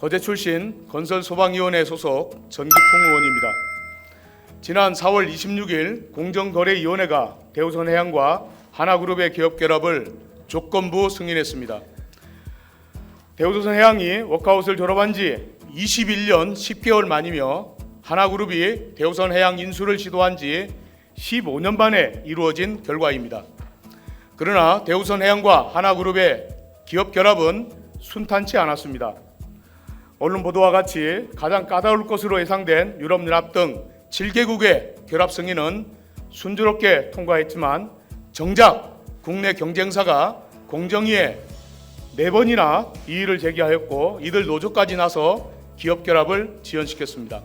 거제 출신 건설소방위원회 소속 전기풍 의원입니다. 지난 4월 26일 공정거래위원회가 대우선해양과 하나그룹의 기업 결합을 조건부 승인했습니다. 대우조선해양이 워크아웃을 졸업한 지 21년 10개월 만이며 하나그룹이 대우선해양 인수를 시도한 지 15년 만에 이루어진 결과입니다. 그러나 대우선해양과 하나그룹의 기업 결합은 순탄치 않았습니다. 언론 보도와 같이 가장 까다로울 것으로 예상된 유럽연합 등 7개국의 결합 승인은 순조롭게 통과했지만 정작 국내 경쟁사가 공정위에 4번이나 이의를 제기하였고 이들 노조까지 나서 기업 결합을 지연시켰습니다.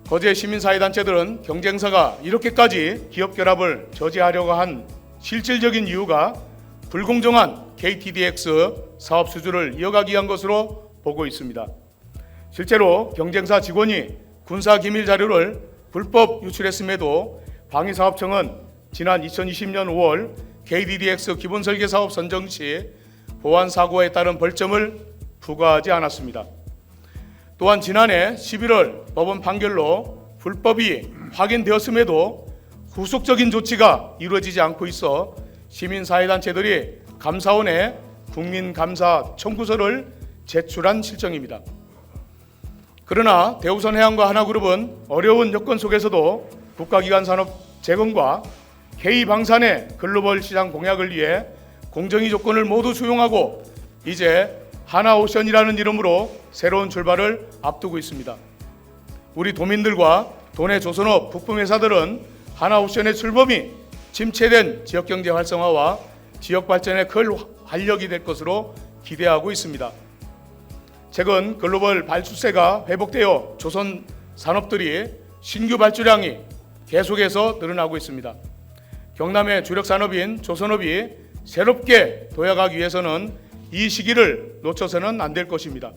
거제 시민사회단체들은 경쟁사가 이렇게까지 기업 결합을 저지하려고 한 실질적인 이유가 불공정한 KTDX 사업 수주를 이어가기 위한 것으로 보고 있습니다. 실제로 경쟁사 직원이 군사기밀 자료를 불법 유출했음에도 방위사업청은 지난 2020년 5월 KTDX 기본설계사업 선정 시 보안사고에 따른 벌점을 부과하지 않았습니다. 또한 지난해 11월 법원 판결로 불법이 확인되었음에도 후속적인 조치가 이루어지지 않고 있어 시민사회단체들이 감사원에 국민감사 청구서를 제출한 실정입니다. 그러나 대우선해양과 하나그룹은 어려운 여건 속에서도 국가기관 산업 재건과 K방산의 글로벌 시장 공약을 위해 공정위 조건을 모두 수용하고 이제 하나오션이라는 이름으로 새로운 출발을 앞두고 있습니다. 우리 도민들과 도내 조선업 부품회사들은 하나오션의 출범이 침체된 지역경제 활성화와 지역 발전에 큰 활력이 될 것으로 기대하고 있습니다. 최근 글로벌 발주세가 회복되어 조선 산업들이 신규 발주량이 계속해서 늘어나고 있습니다. 경남의 주력 산업인 조선업이 새롭게 도약하기 위해서는 이 시기를 놓쳐서는 안 될 것입니다.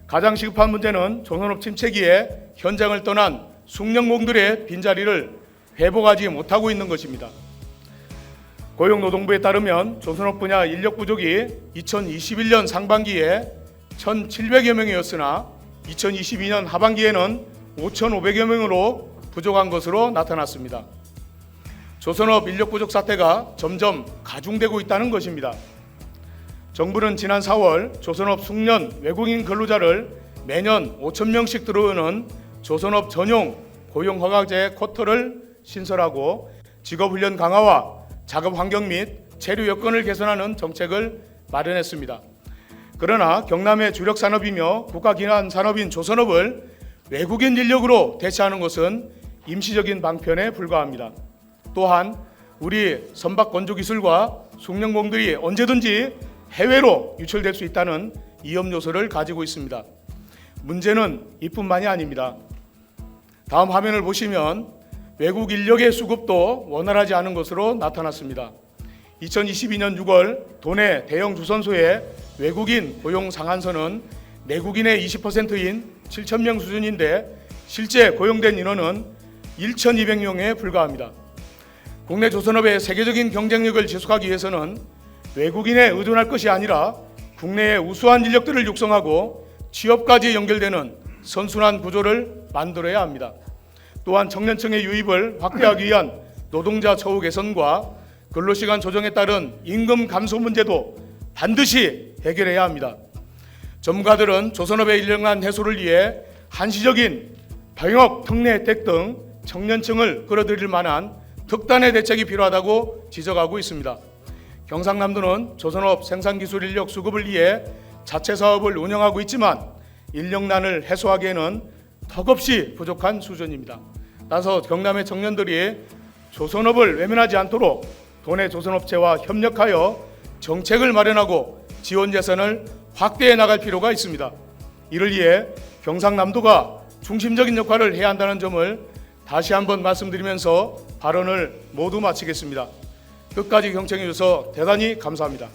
가장 시급한 문제는 조선업 침체기에 현장을 떠난 숙련공들의 빈자리를 회복하지 못하고 있는 것입니다. 고용노동부에 따르면 조선업 분야 인력 부족이 2021년 상반기에 1,700여 명이었으나 2022년 하반기에는 5,500여 명으로 부족한 것으로 나타났습니다. 조선업 인력 부족 사태가 점점 가중되고 있다는 것입니다. 정부는 지난 4월 조선업 숙련 외국인 근로자를 매년 5,000명씩 들어오는 조선업 전용 고용허가제 쿼터를 신설하고 직업훈련 강화와 작업 환경 및 체류 여건을 개선하는 정책을 마련했습니다. 그러나 경남의 주력 산업이며 국가기관 산업인 조선업을 외국인 인력으로 대체하는 것은 임시적인 방편에 불과합니다. 또한 우리 선박 건조 기술과 숙련공들이 언제든지 해외로 유출될 수 있다는 위험 요소를 가지고 있습니다. 문제는 이뿐만이 아닙니다. 다음 화면을 보시면 외국 인력의 수급도 원활하지 않은 것으로 나타났습니다. 2022년 6월 도내 대형 주선소의 외국인 고용 상한선은 내국인의 20%인 7,000명 수준인데 실제 고용된 인원은 1,200명에 불과합니다. 국내 조선업의 세계적인 경쟁력을 지속하기 위해서는 외국인에 의존할 것이 아니라 국내의 우수한 인력들을 육성하고 취업까지 연결되는 선순환 구조를 만들어야 합니다. 또한 청년층의 유입을 확대하기 위한 노동자 처우 개선과 근로시간 조정에 따른 임금 감소 문제도 반드시 해결해야 합니다. 전문가들은 조선업의 인력난 해소를 위해 한시적인 병역 특례 혜택 등 청년층을 끌어들일 만한 특단의 대책이 필요하다고 지적하고 있습니다. 경상남도는 조선업 생산기술 인력 수급을 위해 자체 사업을 운영하고 있지만 인력난을 해소하기에는 턱없이 부족한 수준입니다. 따라서 경남의 청년들이 조선업을 외면하지 않도록 도내 조선업체와 협력하여 정책을 마련하고 지원 예산을 확대해 나갈 필요가 있습니다. 이를 위해 경상남도가 중심적인 역할을 해야 한다는 점을 다시 한번 말씀드리면서 발언을 모두 마치겠습니다. 끝까지 경청해 주셔서 대단히 감사합니다.